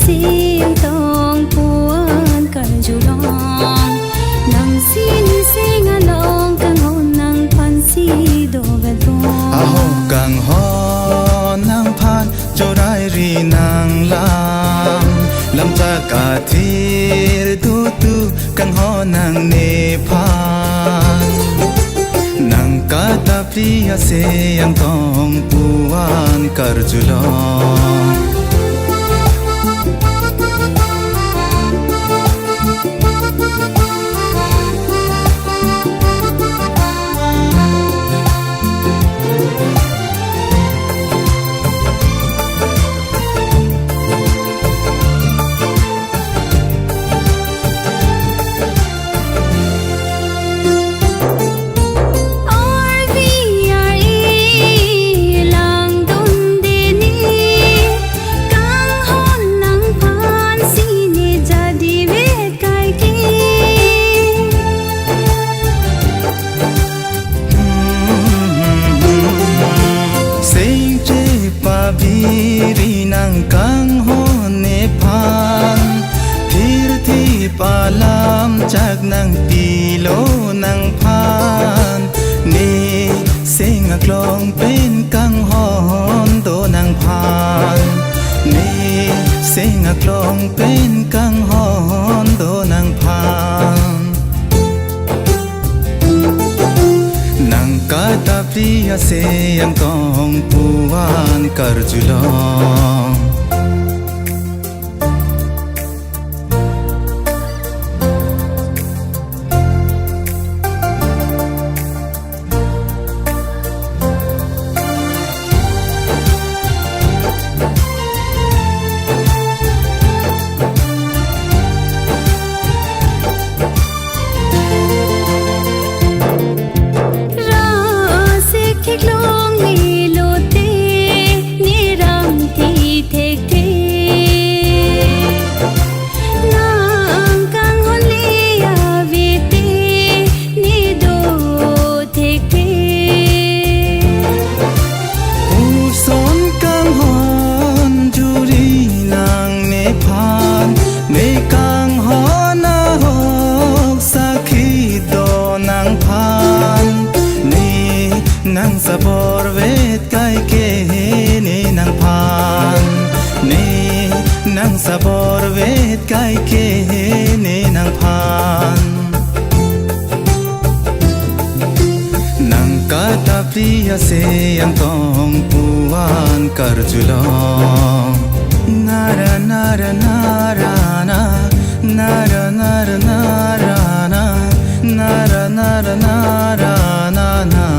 siêng tông puan kar julong nang sin sing along kang hon nang pansi do velong aho kang hon nang phan cho dai ri nang lam cha ka thir tu tu kang hon nang ne phan nang ka ta priya se yang tong puan kar julong Biri nang kang hon ne phan thir thi palam chak nang pilo nang phan ne sing a klong pen kang hon do nang phan ne sing a klong pen kang hon do nang phan kata priya se yang tong puan kar julong nang sabor vet kai ke ne nang phan ne nang sabor vet kai ke ne nang phan nang kata priya se yang tong puan kar julong nara nara nara na nara nara nara na nara nara nara na na